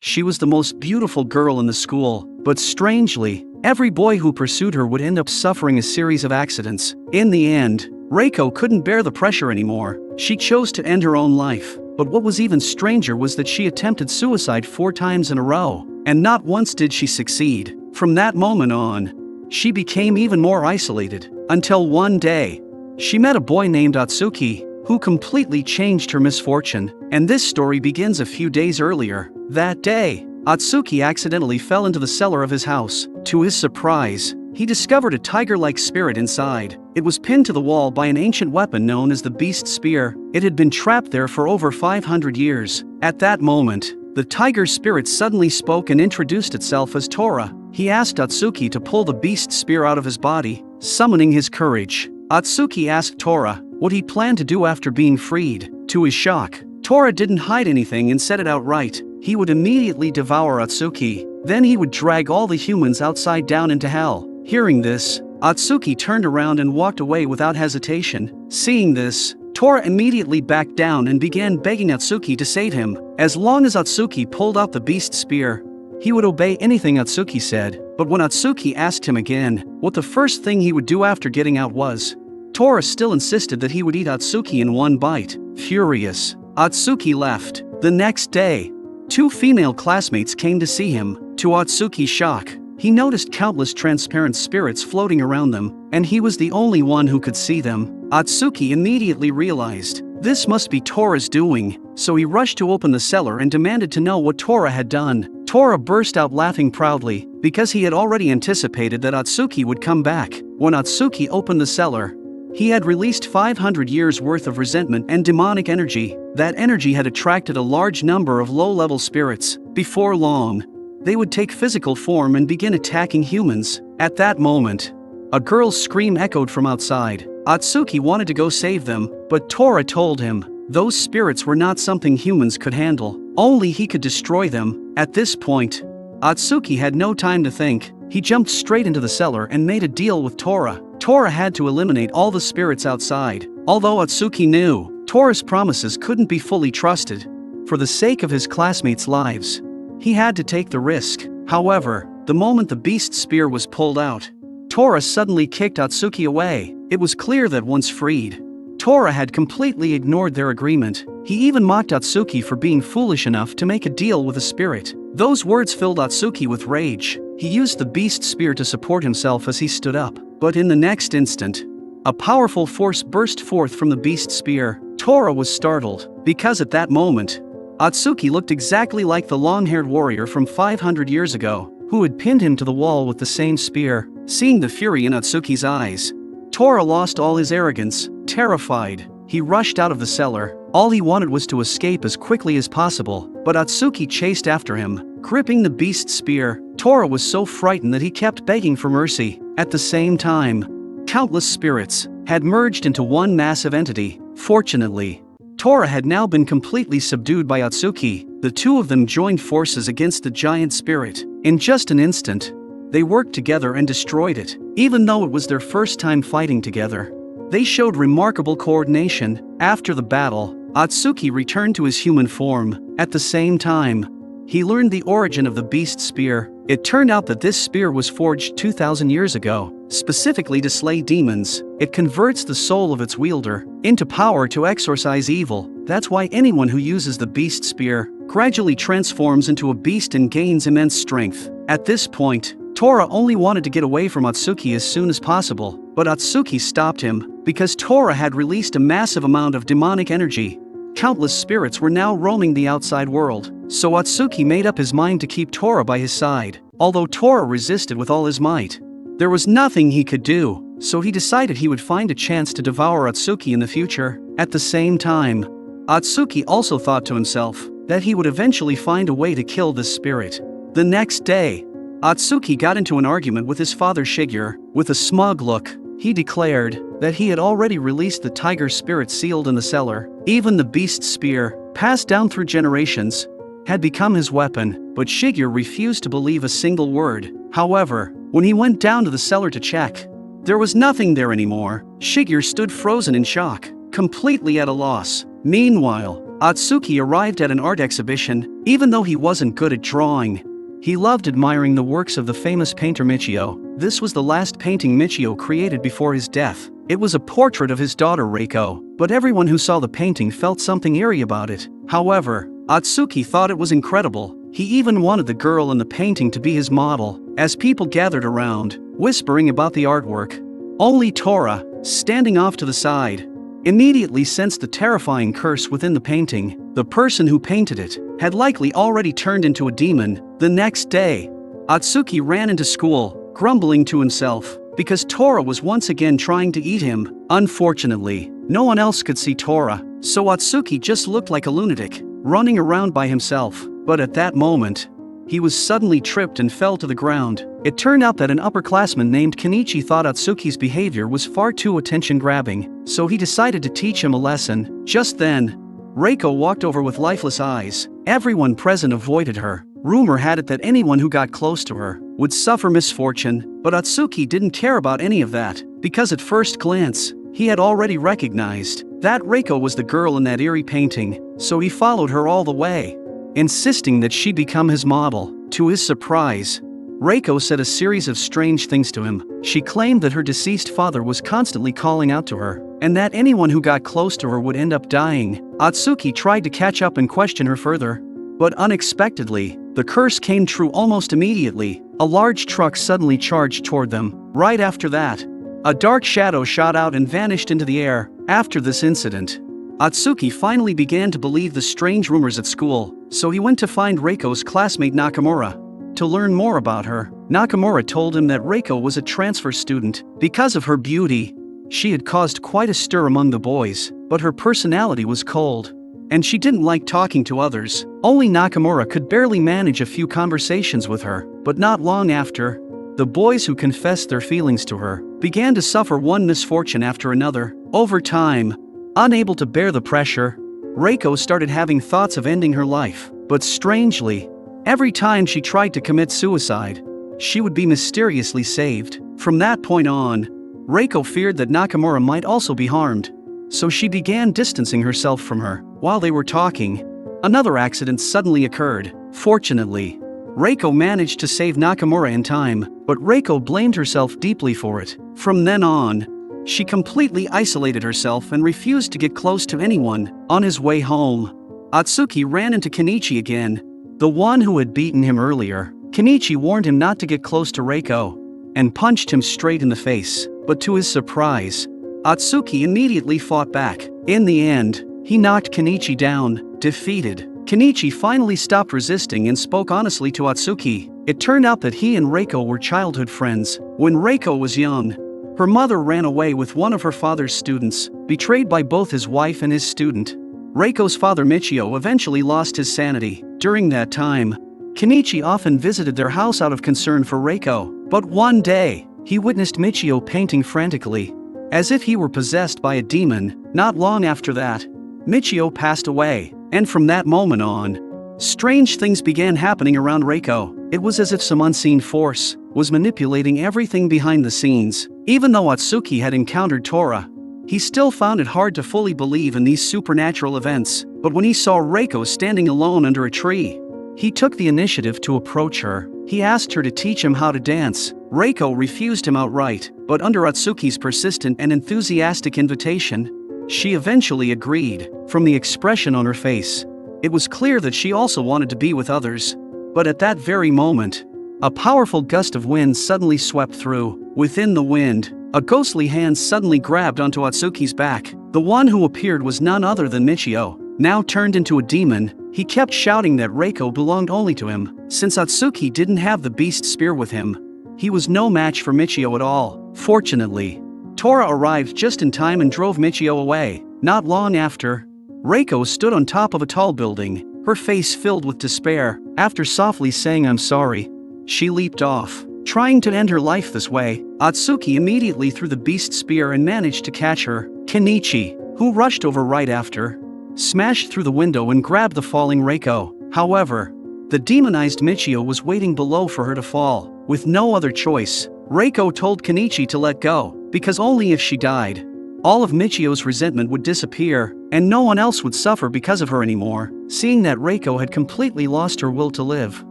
She was the most beautiful girl in the school, but strangely, every boy who pursued her would end up suffering a series of accidents. In the end, Reiko couldn't bear the pressure anymore. She chose to end her own life. But what was even stranger was that she attempted suicide 4 times in a row, and not once did she succeed. From that moment on, she became even more isolated, until one day, she met a boy named Atsuki, who completely changed her misfortune. And this story begins a few days earlier. That day, Atsuki accidentally fell into the cellar of his house. To his surprise, he discovered a tiger-like spirit inside. It was pinned to the wall by an ancient weapon known as the Beast Spear. It had been trapped there for over 500 years. At that moment, the tiger spirit suddenly spoke and introduced itself as Tora. He asked Atsuki to pull the Beast Spear out of his body, summoning his courage. Atsuki asked Tora what he planned to do after being freed. To his shock, Tora didn't hide anything and said it outright. He would immediately devour Atsuki. Then he would drag all the humans outside down into hell. Hearing this, Atsuki turned around and walked away without hesitation. Seeing this, Tora immediately backed down and began begging Atsuki to save him. As long as Atsuki pulled out the Beast Spear, he would obey anything Atsuki said. But when Atsuki asked him again what the first thing he would do after getting out was, Tora still insisted that he would eat Atsuki in one bite. Furious, Atsuki left. The next day, 2 female classmates came to see him. To Atsuki's shock, he noticed countless transparent spirits floating around them, and he was the only one who could see them. Atsuki immediately realized this must be Tora's doing, so he rushed to open the cellar and demanded to know what Tora had done. Tora burst out laughing proudly, because he had already anticipated that Atsuki would come back. When Atsuki opened the cellar, he had released 500 years worth of resentment and demonic energy. That energy had attracted a large number of low-level spirits. Before long, they would take physical form and begin attacking humans. At that moment, a girl's scream echoed from outside. Atsuki wanted to go save them, but Tora told him those spirits were not something humans could handle. Only he could destroy them. At this point, Atsuki had no time to think. He jumped straight into the cellar and made a deal with Tora. Tora had to eliminate all the spirits outside. Although Atsuki knew Tora's promises couldn't be fully trusted, for the sake of his classmates' lives, he had to take the risk. However, the moment the Beast Spear was pulled out, Tora suddenly kicked Atsuki away. It was clear that once freed, Tora had completely ignored their agreement. He even mocked Atsuki for being foolish enough to make a deal with a spirit. Those words filled Atsuki with rage. He used the Beast Spear to support himself as he stood up. But in the next instant, a powerful force burst forth from the Beast Spear. Tora was startled, because at that moment, Atsuki looked exactly like the long-haired warrior from 500 years ago, who had pinned him to the wall with the same spear. Seeing the fury in Atsuki's eyes, Tora lost all his arrogance. Terrified, he rushed out of the cellar. All he wanted was to escape as quickly as possible, but Atsuki chased after him, gripping the Beast Spear. Tora was so frightened that he kept begging for mercy. At the same time, countless spirits had merged into one massive entity. Fortunately, Tora had now been completely subdued by Atsuki. The two of them joined forces against the giant spirit. In just an instant, they worked together and destroyed it. Even though it was their first time fighting together, they showed remarkable coordination. After the battle, Atsuki returned to his human form. At the same time, he learned the origin of the Beast Spear. It turned out that this spear was forged 2,000 years ago, specifically to slay demons. It converts the soul of its wielder into power to exorcise evil. That's why anyone who uses the Beast Spear gradually transforms into a beast and gains immense strength. At this point, Tora only wanted to get away from Atsuki as soon as possible, but Atsuki stopped him, because Tora had released a massive amount of demonic energy. Countless spirits were now roaming the outside world, so Atsuki made up his mind to keep Tora by his side. Although Tora resisted with all his might, there was nothing he could do, so he decided he would find a chance to devour Atsuki in the future. At the same time, Atsuki also thought to himself that he would eventually find a way to kill this spirit. The next day, Atsuki got into an argument with his father Shigeru. With a smug look, he declared that he had already released the tiger spirit sealed in the cellar. Even the Beast Spear, passed down through generations, had become his weapon, but Shigeru refused to believe a single word. However, when he went down to the cellar to check, there was nothing there anymore. Shigeru stood frozen in shock, completely at a loss. Meanwhile, Atsuki arrived at an art exhibition, even though he wasn't good at drawing. He loved admiring the works of the famous painter Michio. This was the last painting Michio created before his death. It was a portrait of his daughter Reiko, but everyone who saw the painting felt something eerie about it. However, Atsuki thought it was incredible. He even wanted the girl in the painting to be his model. As people gathered around, whispering about the artwork, only Tora, standing off to the side, immediately sensed the terrifying curse within the painting. The person who painted it had likely already turned into a demon. The next day, Atsuki ran into school, grumbling to himself, because Tora was once again trying to eat him. Unfortunately, no one else could see Tora, so Atsuki just looked like a lunatic, running around by himself. But at that moment, he was suddenly tripped and fell to the ground. It turned out that an upperclassman named Kenichi thought Atsuki's behavior was far too attention-grabbing, so he decided to teach him a lesson. Just then, Reiko walked over with lifeless eyes. Everyone present avoided her. Rumor had it that anyone who got close to her would suffer misfortune, but Atsuki didn't care about any of that, because at first glance, he had already recognized that Reiko was the girl in that eerie painting, so he followed her all the way, insisting that she become his model. To his surprise, Reiko said a series of strange things to him. She claimed that her deceased father was constantly calling out to her, and that anyone who got close to her would end up dying. Atsuki tried to catch up and question her further, but unexpectedly, the curse came true almost immediately. A large truck suddenly charged toward them. Right after that, a dark shadow shot out and vanished into the air. After this incident, Atsuki finally began to believe the strange rumors at school, so he went to find Reiko's classmate Nakamura to learn more about her. Nakamura told him that Reiko was a transfer student. Because of her beauty, she had caused quite a stir among the boys, but her personality was cold, and she didn't like talking to others. Only Nakamura could barely manage a few conversations with her. But not long after, the boys who confessed their feelings to her began to suffer one misfortune after another. Over time, unable to bear the pressure, Reiko started having thoughts of ending her life. But strangely, every time she tried to commit suicide, she would be mysteriously saved. From that point on, Reiko feared that Nakamura might also be harmed, so she began distancing herself from her. While they were talking, another accident suddenly occurred. Fortunately, Reiko managed to save Nakamura in time, but Reiko blamed herself deeply for it. From then on, she completely isolated herself and refused to get close to anyone. On his way home, Atsuki ran into Kenichi again, the one who had beaten him earlier. Kenichi warned him not to get close to Reiko, and punched him straight in the face. But to his surprise, Atsuki immediately fought back. In the end, he knocked Kenichi down. Defeated, Kenichi finally stopped resisting and spoke honestly to Atsuki. It turned out that he and Reiko were childhood friends. When Reiko was young, her mother ran away with one of her father's students, betrayed by both his wife and his student. Reiko's father Michio eventually lost his sanity. During that time, Kenichi often visited their house out of concern for Reiko. But one day, he witnessed Michio painting frantically, as if he were possessed by a demon. Not long after that, Michio passed away, and from that moment on, strange things began happening around Reiko. It was as if some unseen force was manipulating everything behind the scenes. Even though Atsuki had encountered Tora, he still found it hard to fully believe in these supernatural events. But when he saw Reiko standing alone under a tree, he took the initiative to approach her. He asked her to teach him how to dance. Reiko refused him outright, but under Atsuki's persistent and enthusiastic invitation, she eventually agreed. From the expression on her face, it was clear that she also wanted to be with others. But at that very moment, a powerful gust of wind suddenly swept through. Within the wind, a ghostly hand suddenly grabbed onto Atsuki's back. The one who appeared was none other than Michio. Now turned into a demon, he kept shouting that Reiko belonged only to him. Since Atsuki didn't have the beast spear with him, he was no match for Michio at all. Fortunately, Tora arrived just in time and drove Michio away. Not long after, Reiko stood on top of a tall building, her face filled with despair. After softly saying "I'm sorry," she leaped off, trying to end her life this way. Atsuki immediately threw the beast spear and managed to catch her. Kenichi, who rushed over right after, smashed through the window and grabbed the falling Reiko. However, the demonized Michio was waiting below for her to fall. With no other choice, Reiko told Kenichi to let go, because only if she died all of Michio's resentment would disappear, and no one else would suffer because of her anymore, seeing that Reiko had completely lost her will to live.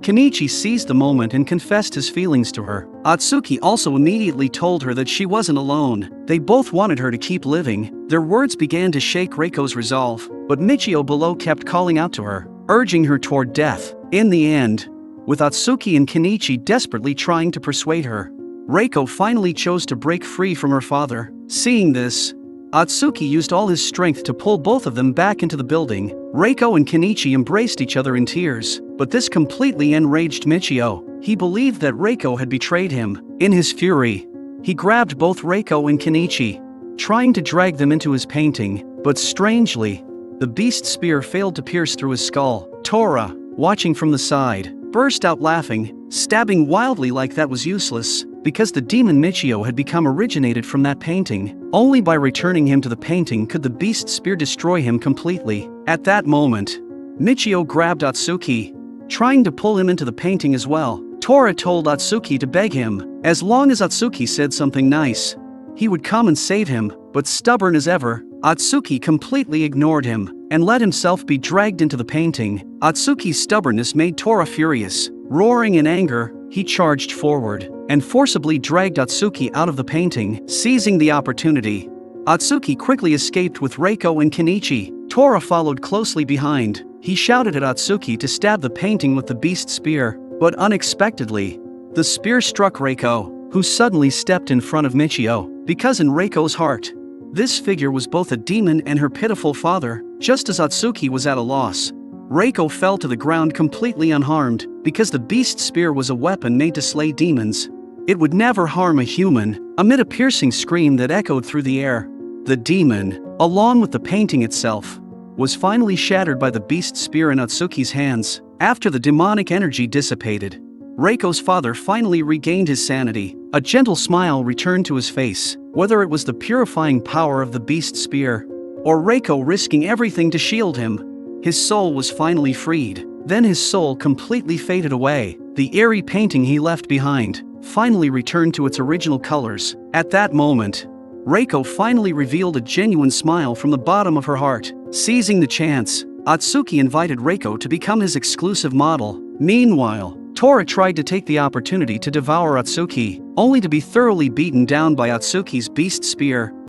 Kenichi seized the moment and confessed his feelings to her. Atsuki also immediately told her that she wasn't alone. They both wanted her to keep living. Their words began to shake Reiko's resolve, but Michio below kept calling out to her, urging her toward death. In the end, with Atsuki and Kenichi desperately trying to persuade her, Reiko finally chose to break free from her father. Seeing this, Atsuki used all his strength to pull both of them back into the building. Reiko and Kenichi embraced each other in tears, but this completely enraged Michio. He believed that Reiko had betrayed him. In his fury, he grabbed both Reiko and Kenichi, trying to drag them into his painting, but strangely, the beast spear failed to pierce through his skull. Tora, watching from the side, burst out laughing, stabbing wildly like that was useless, because the demon Michio had become originated from that painting. Only by returning him to the painting could the beast spear destroy him completely. At that moment, Michio grabbed Atsuki, trying to pull him into the painting as well. Tora told Atsuki to beg him, as long as Atsuki said something nice, he would come and save him, but stubborn as ever, Atsuki completely ignored him, and let himself be dragged into the painting. Atsuki's stubbornness made Tora furious. Roaring in anger, he charged forward, and forcibly dragged Atsuki out of the painting. Seizing the opportunity, Atsuki quickly escaped with Reiko and Kenichi. Tora followed closely behind. He shouted at Atsuki to stab the painting with the beast spear, but unexpectedly, the spear struck Reiko, who suddenly stepped in front of Michio, because in Reiko's heart, this figure was both a demon and her pitiful father. Just as Atsuki was at a loss, Reiko fell to the ground completely unharmed, because the beast spear was a weapon made to slay demons. It would never harm a human. Amid a piercing scream that echoed through the air, the demon, along with the painting itself, was finally shattered by the beast spear in Atsuki's hands. After the demonic energy dissipated, Reiko's father finally regained his sanity. A gentle smile returned to his face. Whether it was the purifying power of the beast spear, or Reiko risking everything to shield him, his soul was finally freed. Then his soul completely faded away. The eerie painting he left behind finally returned to its original colors. At that moment, Reiko finally revealed a genuine smile from the bottom of her heart. Seizing the chance, Atsuki invited Reiko to become his exclusive model. Meanwhile, Tora tried to take the opportunity to devour Atsuki, only to be thoroughly beaten down by Atsuki's beast spear.